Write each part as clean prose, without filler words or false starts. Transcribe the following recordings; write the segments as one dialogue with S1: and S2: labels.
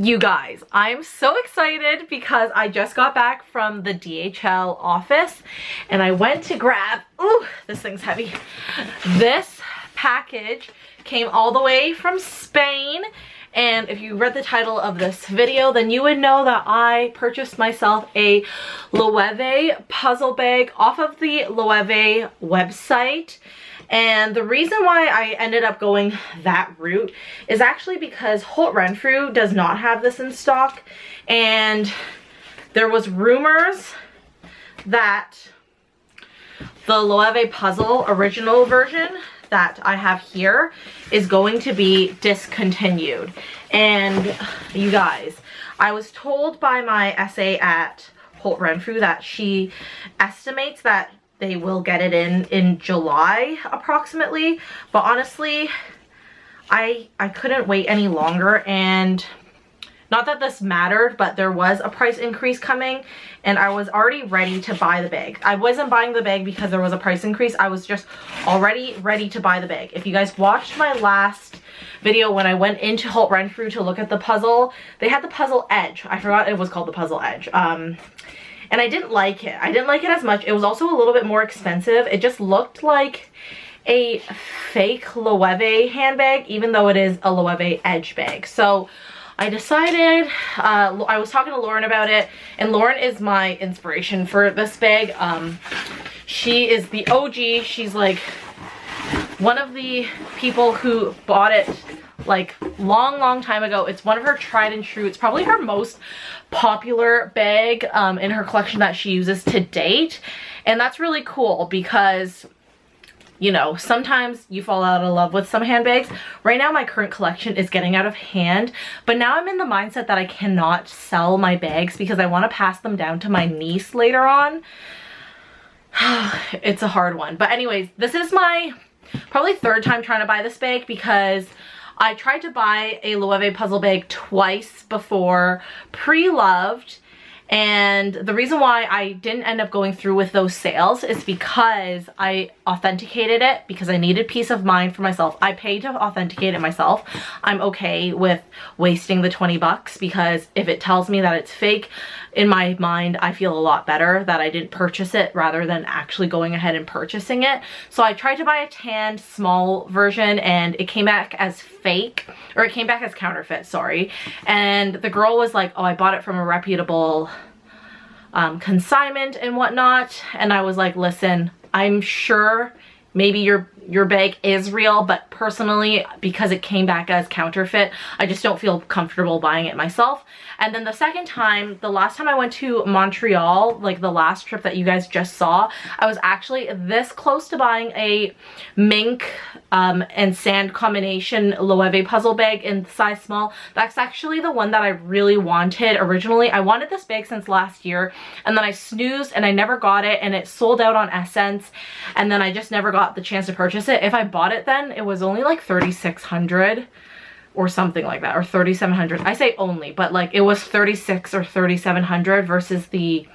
S1: You guys, I'm so excited because I just got back from the DHL office and I went to grab, ooh, this thing's heavy. This package came all the way from Spain, and if you read the title of this video, then you would know that I purchased myself a Loewe puzzle bag off of the Loewe website. And the reason why I ended up going that route is actually because Holt Renfrew does not have this in stock, and there was rumors that the Loewe puzzle original version that I have here is going to be discontinued. And you guys, I was told by my SA at Holt Renfrew that she estimates that they will get it in July approximately, but honestly I couldn't wait any longer, and not that this mattered, but there was a price increase coming and I was already ready to buy the bag. I wasn't buying the bag because there was a price increase. I was just already ready to buy the bag. If you guys watched my last video when I went into Holt Renfrew to look at the puzzle, they had the puzzle edge. I forgot it was called the puzzle edge. And I didn't like it. I didn't like it as much. It was also a little bit more expensive. It just looked like a fake Loewe handbag, even though it is a Loewe edge bag. So I decided, I was talking to Lauren about it, and Lauren is my inspiration for this bag. She is the OG. She's like one of the people who bought it like long time ago. It's one of her tried and true. It's probably her most popular bag in her collection that she uses to date, and that's really cool because, you know, sometimes you fall out of love with some handbags. Right now my current collection is getting out of hand, but now I'm in the mindset that I cannot sell my bags because I want to pass them down to my niece later on. It's a hard one, but anyways, this is my probably third time trying to buy this bag because I tried to buy a Loewe puzzle bag twice before, pre-loved, and the reason why I didn't end up going through with those sales is because I authenticated it because I needed peace of mind for myself. I paid to authenticate it myself. I'm okay with wasting the 20 bucks because if it tells me that it's fake, in my mind I feel a lot better that I didn't purchase it rather than actually going ahead and purchasing it. So I tried to buy a tanned small version and it came back as fake, or it came back as counterfeit, sorry. And the girl was like, oh, I bought it from a reputable consignment and whatnot. And I was like, listen, I'm sure maybe your bag is real, but personally, because it came back as counterfeit, I just don't feel comfortable buying it myself. And then the second time, the last time I went to Montreal, like the last trip that you guys just saw, I was actually this close to buying a mink and sand combination Loewe puzzle bag in size small. That's actually the one that I really wanted originally. I wanted this bag since last year, and then I snoozed and I never got it, and it sold out on Essence, and then I just never got the chance to purchase it. If I bought it then, it was only like $3,600 or something like that, or $3,700. I say only, but like it was $3,600 or $3,700 versus the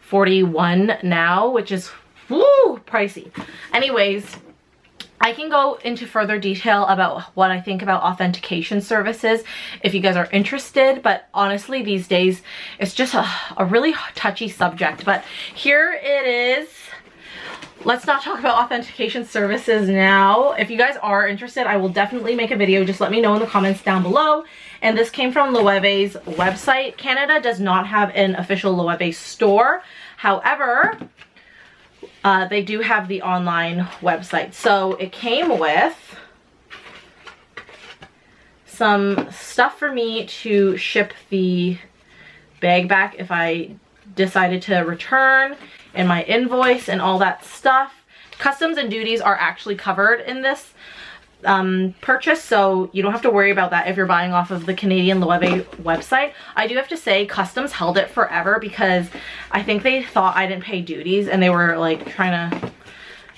S1: $41 now, which is woo pricey. Anyways, I can go into further detail about what I think about authentication services if you guys are interested, but honestly these days it's just a really touchy subject. But here it is. Let's not talk about authentication services now. If you guys are interested, I will definitely make a video. Just let me know in the comments down below. And this came from Loewe's website. Canada does not have an official Loewe store. However, they do have the online website. So it came with some stuff for me to ship the bag back if I decided to return, and my invoice and all that stuff. Customs and duties are actually covered in this purchase, so you don't have to worry about that if you're buying off of the Canadian Loewe website. I do have to say customs held it forever because I think they thought I didn't pay duties, and they were like trying to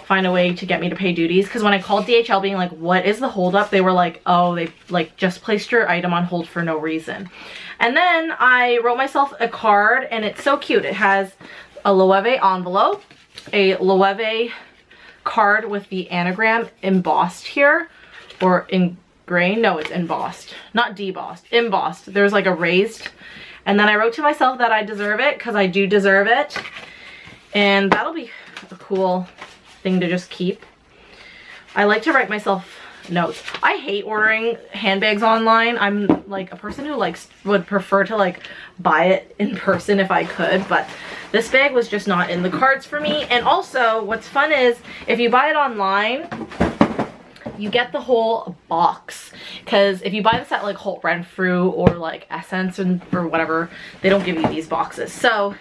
S1: find a way to get me to pay duties, because when I called DHL being like, what is the holdup, they were like, oh, they like just placed your item on hold for no reason. And then I wrote myself a card, and it's so cute. It has a Loewe envelope, a Loewe card with the anagram embossed here, or grain. No, it's embossed, not debossed, embossed. There's like a raised, and then I wrote to myself that I deserve it because I do deserve it, and that'll be a cool thing to just keep. I like to write myself notes. I hate ordering handbags online. I'm like a person who would prefer to like buy it in person if I could, but this bag was just not in the cards for me. And also what's fun is if you buy it online, you get the whole box, because if you buy this at like Holt Renfrew or like Essence or whatever, they don't give you these boxes. So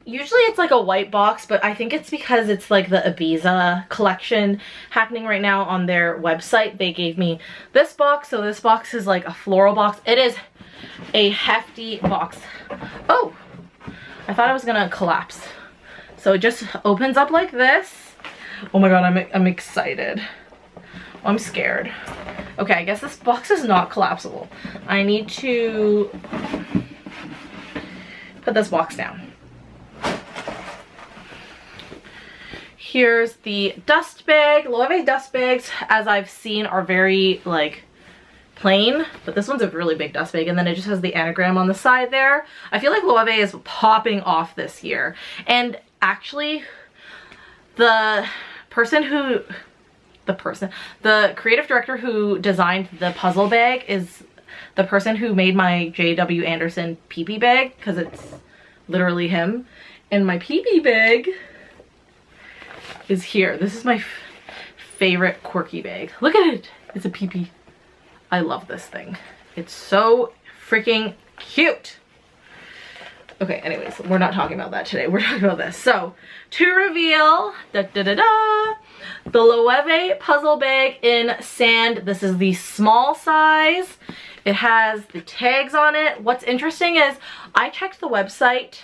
S1: usually it's like a white box, but I think it's because it's like the Ibiza collection happening right now on their website. They gave me this box, so this box is like a floral box. It is a hefty box. Oh, I thought I was gonna collapse. So it just opens up like this. Oh my god, I'm excited. I'm scared. Okay, I guess this box is not collapsible. I need to put this box down. Here's the dust bag. Loewe dust bags, as I've seen, are very like plain, but this one's a really big dust bag, and then it just has the anagram on the side there. I feel like Loewe is popping off this year, and actually the creative director who designed the puzzle bag is the person who made my J.W. Anderson pee-pee bag, because it's literally him. And my pee-pee bag is here. This is my favorite quirky bag. Look at it. It's a pee-pee. I love this thing. It's so freaking cute. Okay, anyways, we're not talking about that today. We're talking about this. So, to reveal, the Loewe puzzle bag in sand. This is the small size. It has the tags on it. What's interesting is I checked the website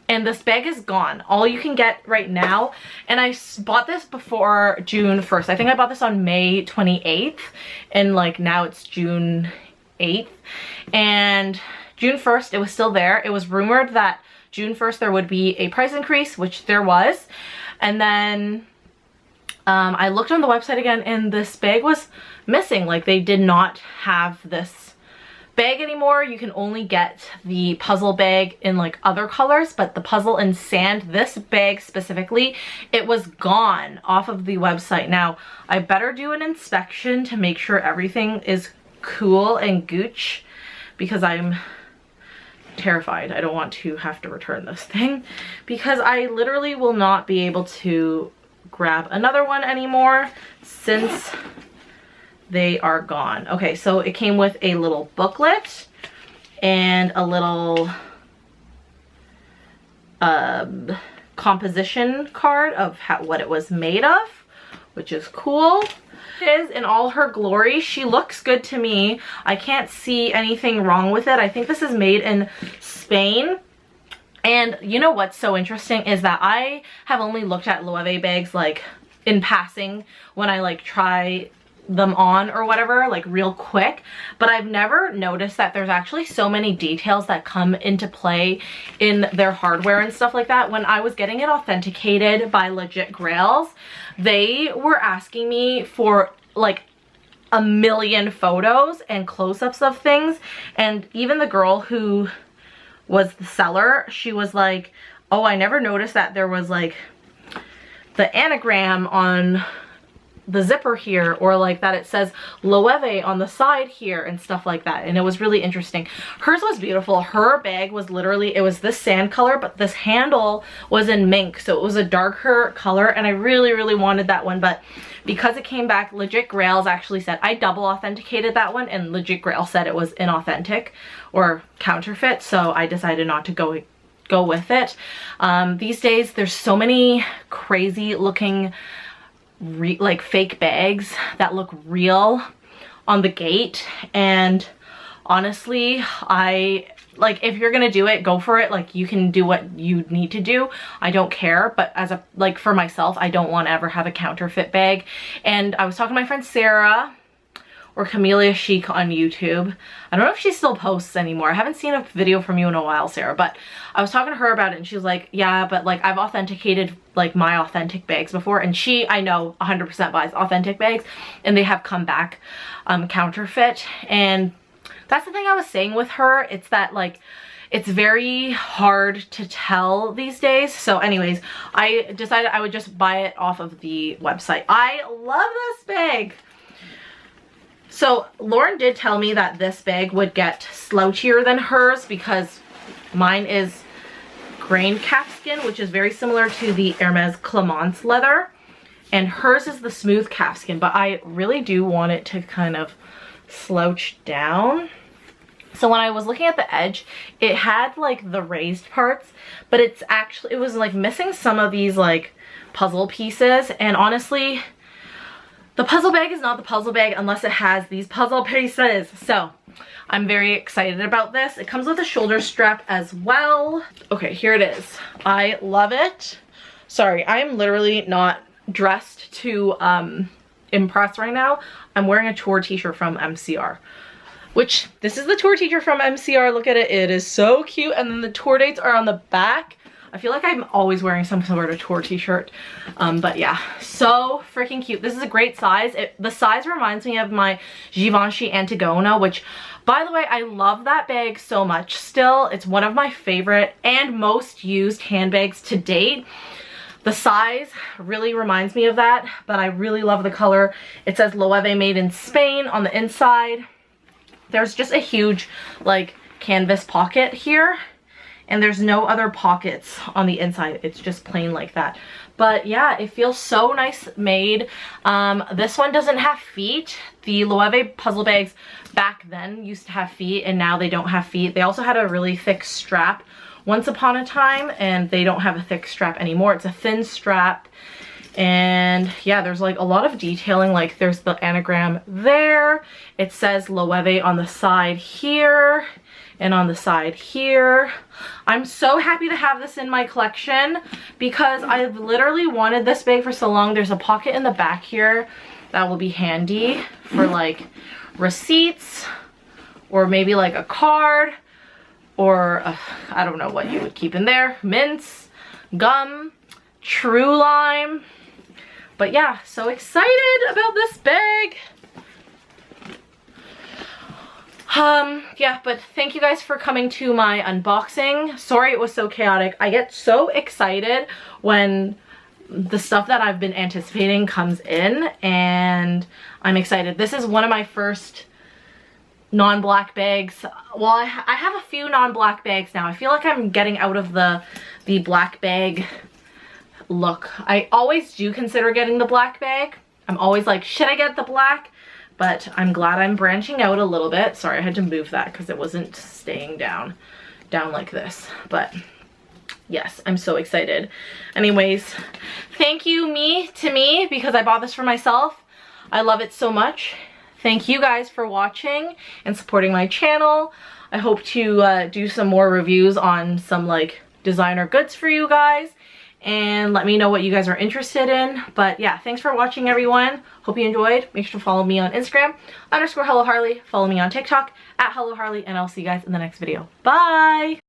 S1: and this bag is gone. All you can get right now, and I bought this before June 1st. I think I bought this on May 28th, and like now it's June 8th. And June 1st, it was still there. It was rumored that June 1st there would be a price increase, which there was. And then I looked on the website again, and this bag was missing. Like, they did not have this bag anymore. You can only get the puzzle bag in like other colors, but the puzzle in sand, this bag specifically, it was gone off of the website. Now, I better do an inspection to make sure everything is cool and gooch, because I'm terrified. I don't want to have to return this thing, because I literally will not be able to grab another one anymore since they are gone. Okay, so it came with a little booklet and a little composition card of what it was made of, which is cool. It is in all her glory. She looks good to me. I can't see anything wrong with it. I think this is made in Spain. And you know what's so interesting is that I have only looked at Loewe bags like in passing when I like try them on or whatever, like real quick, but I've never noticed that there's actually so many details that come into play in their hardware and stuff like that. When I was getting it authenticated by Legit Grails, they were asking me for like a million photos and close-ups of things, and even the girl who was the seller, she was like, oh, I never noticed that there was like the anagram on the zipper here, or like that it says Loewe on the side here and stuff like that. And it was really interesting. Hers was beautiful. Her bag was literally, it was this sand color, but this handle was in mink, so it was a darker color, and I really, really wanted that one. But because it came back, Legit Grails actually said, I double authenticated that one, and Legit Grails said it was inauthentic or counterfeit, so I decided not to go with it. These days there's so many crazy looking like fake bags that look real on the gate, and honestly, I like, if you're gonna do it, go for it. Like, you can do what you need to do, I don't care, but as a, like, for myself, I don't want to ever have a counterfeit bag. And I was talking to my friend Sarah, or Camellia Chic on YouTube. I don't know if she still posts anymore. I haven't seen a video from you in a while, Sarah, but I was talking to her about it and she was like, yeah, but like I've authenticated like my authentic bags before, and she, I know 100% buys authentic bags and they have come back counterfeit. And that's the thing I was saying with her. It's that like, it's very hard to tell these days. So anyways, I decided I would just buy it off of the website. I love this bag. So Lauren did tell me that this bag would get slouchier than hers because mine is grain calfskin, which is very similar to the Hermes Clemence leather. And hers is the smooth calfskin, but I really do want it to kind of slouch down. So when I was looking at the edge, it had like the raised parts, but it's actually, it was like missing some of these like puzzle pieces. And honestly, the puzzle bag is not the puzzle bag unless it has these puzzle pieces. So I'm very excited about this. It comes with a shoulder strap as well. Okay, here it is. I love it. Sorry, I am literally not dressed to impress right now. I'm wearing a tour t-shirt from MCR. Which, this is the tour t-shirt from MCR. Look at it. It is so cute. And then the tour dates are on the back. I feel like I'm always wearing some sort of tour t-shirt. But yeah, so freaking cute. This is a great size. The size reminds me of my Givenchy Antigona, which, by the way, I love that bag so much still. It's one of my favorite and most used handbags to date. The size really reminds me of that, but I really love the color. It says Loewe made in Spain on the inside. There's just a huge like canvas pocket here, and there's no other pockets on the inside. It's just plain like that. But yeah, it feels so nice made. This one doesn't have feet. The Loewe puzzle bags back then used to have feet, and now they don't have feet. They also had a really thick strap once upon a time, and they don't have a thick strap anymore. It's a thin strap. And yeah, there's like a lot of detailing. Like there's the anagram there. It says Loewe on the side here and on the side here. I'm so happy to have this in my collection because I've literally wanted this bag for so long. There's a pocket in the back here that will be handy for like receipts or maybe like a card or I don't know what you would keep in there. Mints, gum, True Lime. But yeah, so excited about this bag. Yeah, but thank you guys for coming to my unboxing. Sorry it was so chaotic. I get so excited when the stuff that I've been anticipating comes in, and I'm excited. This is one of my first non-black bags. Well, I have a few non-black bags now. I feel like I'm getting out of the black bag look. I always do consider getting the black bag. I'm always like, should I get the black? But I'm glad I'm branching out a little bit. Sorry, I had to move that because it wasn't staying down like this. But yes, I'm so excited. Anyways, thank you to me because I bought this for myself. I love it so much. Thank you guys for watching and supporting my channel. I hope to do some more reviews on some like designer goods for you guys. And let me know what you guys are interested in. But yeah, thanks for watching, everyone. Hope you enjoyed. Make sure to follow me on Instagram, _HelloHarley. Follow me on TikTok, @HelloHarley. And I'll see you guys in the next video. Bye!